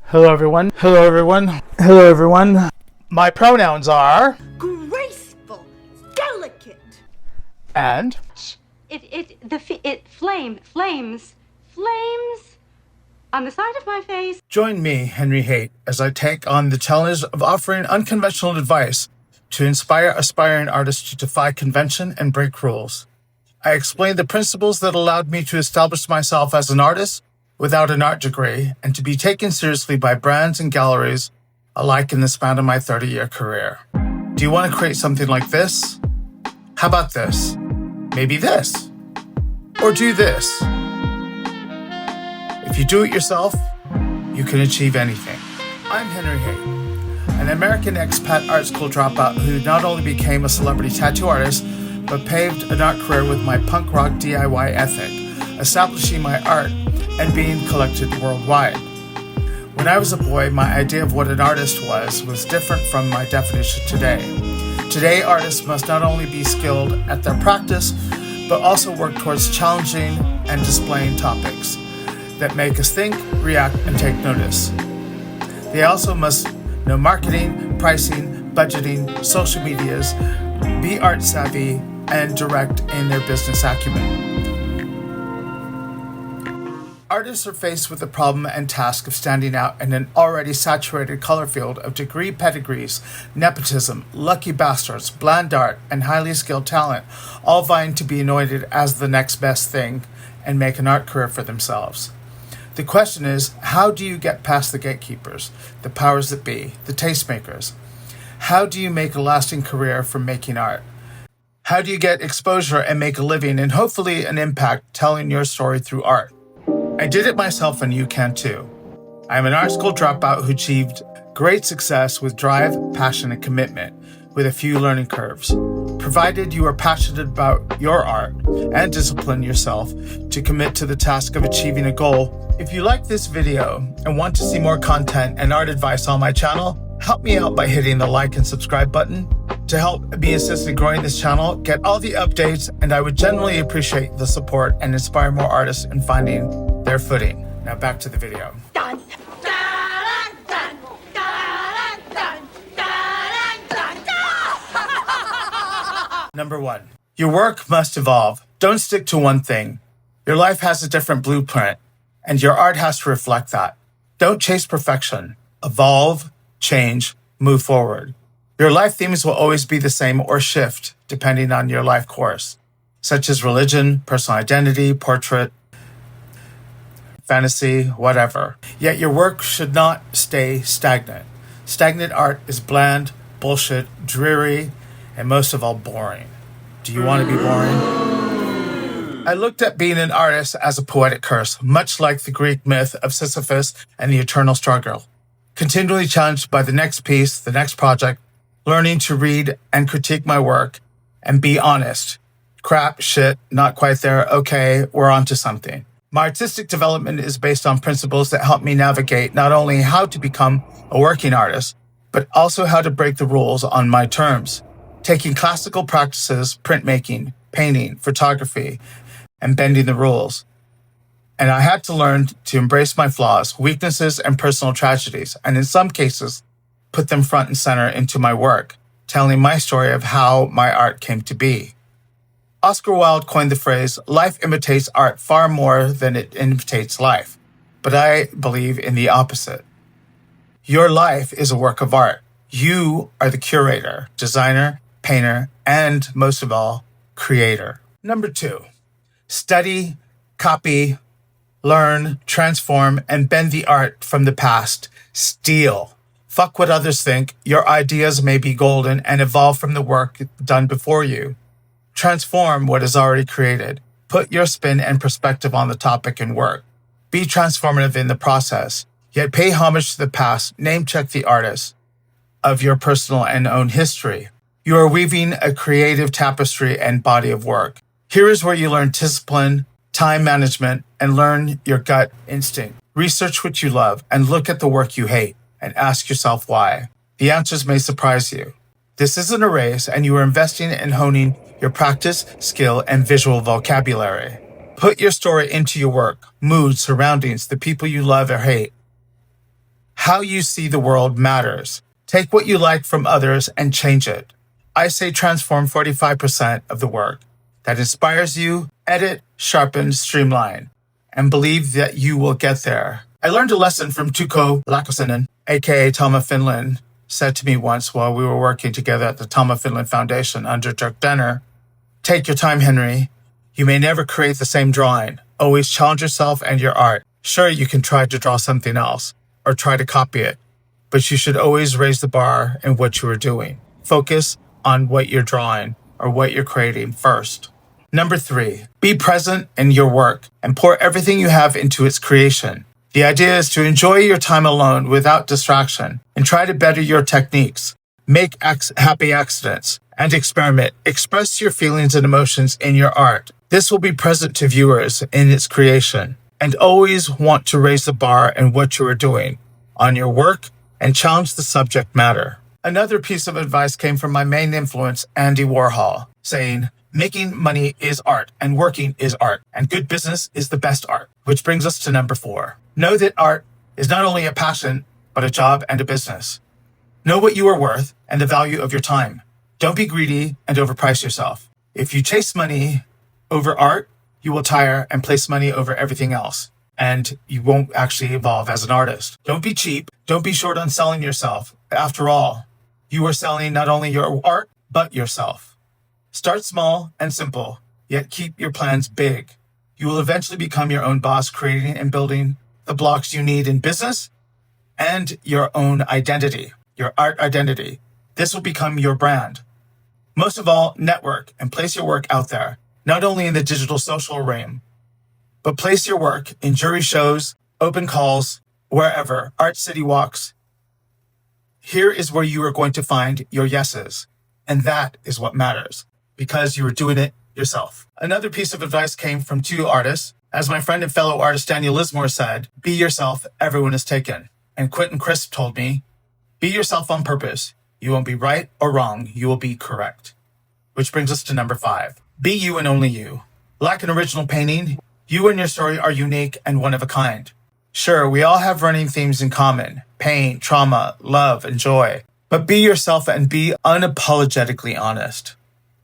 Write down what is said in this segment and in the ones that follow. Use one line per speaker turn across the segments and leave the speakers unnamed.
Hello everyone. Hello everyone. Hello everyone. My pronouns are
graceful, delicate,
and
Flames on the side of my face.
Join me, Henry Haight, as I take on the challenge of offering unconventional advice to inspire aspiring artists to defy convention and break rules. I explain the principles that allowed me to establish myself as an artist without an art degree and to be taken seriously by brands and galleries alike in the span of my 30-year career. Do you want to create something like this? How about this? Maybe this? Or do this? If you do it yourself, you can achieve anything. I'm Henry Haight, an American expat art school dropout who not only became a celebrity tattoo artist, but paved an art career with my punk rock DIY ethic, establishing my art and being collected worldwide. When I was a boy, my idea of what an artist was different from my definition today. Today, artists must not only be skilled at their practice, but also work towards challenging and displaying topics that make us think, react, and take notice. They also must know marketing, pricing, budgeting, social medias, be art savvy, and direct in their business acumen. Artists are faced with the problem and task of standing out in an already saturated color field of degree pedigrees, nepotism, lucky bastards, bland art, and highly skilled talent, all vying to be anointed as the next best thing and make an art career for themselves. The question is, how do you get past the gatekeepers, the powers that be, the tastemakers? How do you make a lasting career from making art? How do you get exposure and make a living and hopefully an impact telling your story through art? I did it myself and you can too. I am an art school dropout who achieved great success with drive, passion, and commitment, with a few learning curves. Provided you are passionate about your art and discipline yourself to commit to the task of achieving a goal. If you like this video and want to see more content and art advice on my channel, help me out by hitting the like and subscribe button. To help me assist in growing this channel, get all the updates, and I would genuinely appreciate the support and inspire more artists in finding their footing. Now back to the video.
dun, dun, dun, dun, dun, dun, dun, dun.
Number 1, your work must evolve. Don't stick to one thing. Your life has a different blueprint, and your art has to reflect that. Don't chase perfection. Evolve, change, move forward. Your life themes will always be the same or shift depending on your life course, such as religion, personal identity, portrait, fantasy, whatever. Yet your work should not stay stagnant. Stagnant art is bland, bullshit, dreary, and most of all, boring. Do you want to be boring? I looked at being an artist as a poetic curse, much like the Greek myth of Sisyphus and the eternal struggle. Continually challenged by the next piece, the next project, learning to read and critique my work and be honest. Crap, shit, not quite there, okay, we're on to something. My artistic development is based on principles that help me navigate not only how to become a working artist, but also how to break the rules on my terms. Taking classical practices, printmaking, painting, photography, and bending the rules. And I had to learn to embrace my flaws, weaknesses, and personal tragedies, and in some cases, put them front and center into my work, telling my story of how my art came to be. Oscar Wilde coined the phrase, life imitates art far more than it imitates life, but I believe in the opposite. Your life is a work of art. You are the curator, designer, painter, and most of all, creator. Number 2, study, copy, learn, transform, and bend the art from the past. Steal. Fuck what others think. Your ideas may be golden and evolve from the work done before you. Transform what is already created. Put your spin and perspective on the topic and work. Be transformative in the process, yet pay homage to the past. Name check the artist of your personal and own history. You are weaving a creative tapestry and body of work. Here is where you learn discipline, time management, and learn your gut instinct. Research what you love and look at the work you hate and ask yourself why. The answers may surprise you. This isn't a race, and you are investing in honing your practice, skill, and visual vocabulary. Put your story into your work, mood, surroundings, the people you love or hate. How you see the world matters. Take what you like from others and change it. I say transform 45% of the work that inspires you, edit, sharpen, streamline, and believe that you will get there. I learned a lesson from Tuukko Laaksonen, aka Tom of Finland, said to me once while we were working together at the Tom of Finland Foundation under Dirk Denner. Take your time, Henry. You may never create the same drawing. Always challenge yourself and your art. Sure, you can try to draw something else or try to copy it, but you should always raise the bar in what you are doing. Focus on what you're drawing or what you're creating first. Number 3, be present in your work and pour everything you have into its creation. The idea is to enjoy your time alone without distraction and try to better your techniques. Make happy accidents and experiment. Express your feelings and emotions in your art. This will be present to viewers in its creation. And always want to raise the bar in what you are doing on your work and challenge the subject matter. Another piece of advice came from my main influence, Andy Warhol, saying, making money is art and working is art and good business is the best art, which brings us to number 4. Know that art is not only a passion, but a job and a business. Know what you are worth and the value of your time. Don't be greedy and overprice yourself. If you chase money over art, you will tire and place money over everything else, and you won't actually evolve as an artist. Don't be cheap. Don't be short on selling yourself. After all, you are selling not only your art, but yourself. Start small and simple, yet keep your plans big. You will eventually become your own boss, creating and building the blocks you need in business and your own identity, your art identity. This will become your brand. Most of all, network and place your work out there. Not only in the digital social realm, but place your work in jury shows, open calls, wherever, art city walks. Here is where you are going to find your yeses. And that is what matters, because you are doing it yourself. Another piece of advice came from 2 artists. As my friend and fellow artist Daniel Lismore said, be yourself, everyone is taken. And Quentin Crisp told me, be yourself on purpose. You won't be right or wrong, you will be correct. Which brings us to number 5. Be you and only you. Like an original painting, you and your story are unique and one of a kind. Sure, we all have running themes in common: pain, trauma, love, and joy. But be yourself and be unapologetically honest.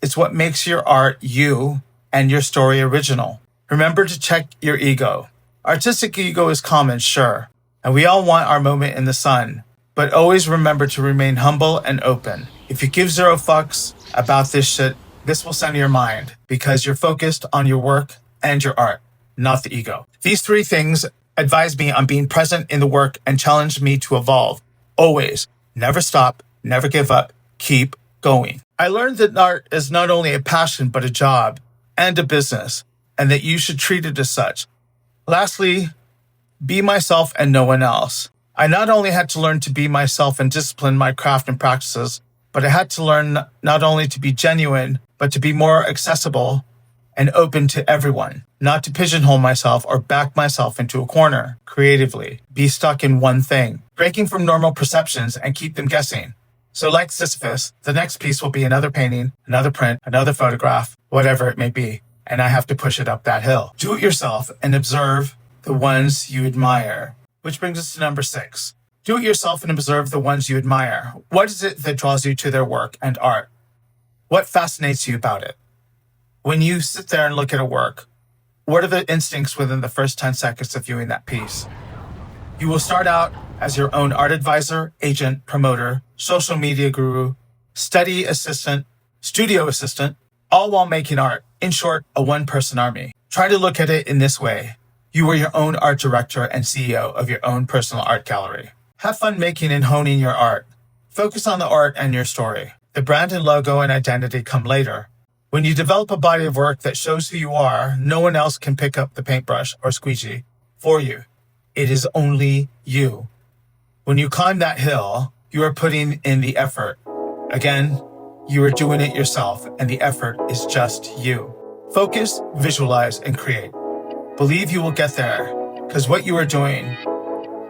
It's what makes your art you and your story original. Remember to check your ego. Artistic ego is common, sure, and we all want our moment in the sun. But always remember to remain humble and open. If you give 0 fucks about this shit, this will center your mind because you're focused on your work and your art, not the ego. These 3 things advise me on being present in the work and challenge me to evolve. Always. Never stop. Never give up. Keep going. I learned that art is not only a passion, but a job and a business, and that you should treat it as such. Lastly, be myself and no one else. I not only had to learn to be myself and discipline my craft and practices, but I had to learn not only to be genuine, but to be more accessible and open to everyone, not to pigeonhole myself or back myself into a corner creatively, be stuck in one thing, breaking from normal perceptions and keep them guessing. So like Sisyphus, the next piece will be another painting, another print, another photograph, whatever it may be, and I have to push it up that hill. Do it yourself and observe the ones you admire. Which brings us to number 6. Do it yourself and observe the ones you admire. What is it that draws you to their work and art? What fascinates you about it? When you sit there and look at a work, what are the instincts within the first 10 seconds of viewing that piece? You will start out as your own art advisor, agent, promoter, social media guru, study assistant, studio assistant, all while making art. In short, a one-person army. Try to look at it in this way. You are your own art director and CEO of your own personal art gallery. Have fun making and honing your art. Focus on the art and your story. The brand and logo and identity come later. When you develop a body of work that shows who you are, no one else can pick up the paintbrush or squeegee for you. It is only you. When you climb that hill, you are putting in the effort. Again, you are doing it yourself, and the effort is just you. Focus, visualize, and create. Believe you will get there, because what you are doing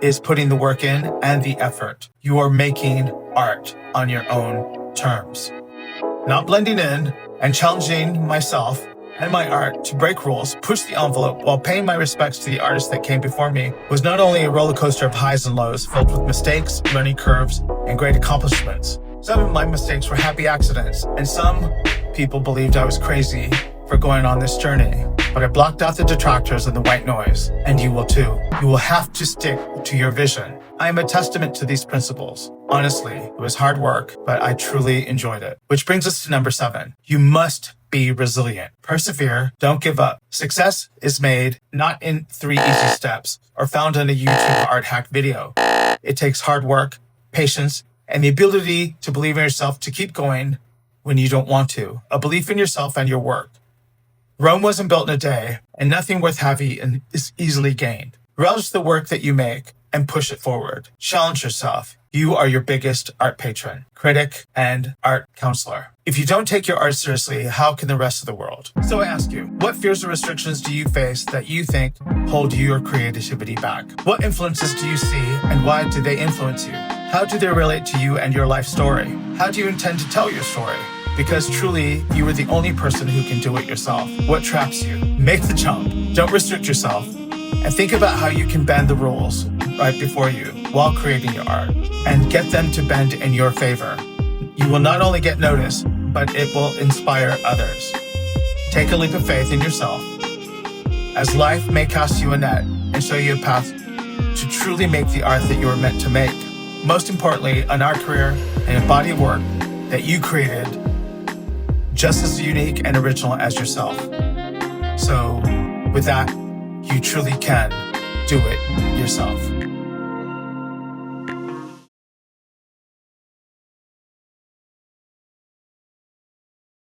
is putting the work in and the effort. You are making art on your own terms. Not blending in and challenging myself and my art to break rules, push the envelope while paying my respects to the artists that came before me was not only a roller coaster of highs and lows filled with mistakes, learning curves, and great accomplishments. Some of my mistakes were happy accidents, and some people believed I was crazy for going on this journey. But I blocked out the detractors and the white noise, and you will too. You will have to stick to your vision. I am a testament to these principles. Honestly, it was hard work, but I truly enjoyed it. Which brings us to number 7. You must be resilient. Persevere. Don't give up. Success is made not in 3 easy steps or found in a YouTube art hack video. It takes hard work, patience, and the ability to believe in yourself to keep going when you don't want to. A belief in yourself and your work. Rome wasn't built in a day, and nothing worth having is easily gained. Relish the work that you make and push it forward. Challenge yourself. You are your biggest art patron, critic, and art counselor. If you don't take your art seriously, how can the rest of the world? So I ask you, what fears or restrictions do you face that you think hold your creativity back? What influences do you see, and why do they influence you? How do they relate to you and your life story? How do you intend to tell your story? Because truly, you are the only person who can do it yourself. What traps you? Make the jump. Don't restrict yourself. And think about how you can bend the rules right before you while creating your art and get them to bend in your favor. You will not only get noticed, but it will inspire others. Take a leap of faith in yourself, as life may cast you a net and show you a path to truly make the art that you were meant to make. Most importantly, an art career and a body of work that you created just as unique and original as yourself. So with that, you truly can do it yourself.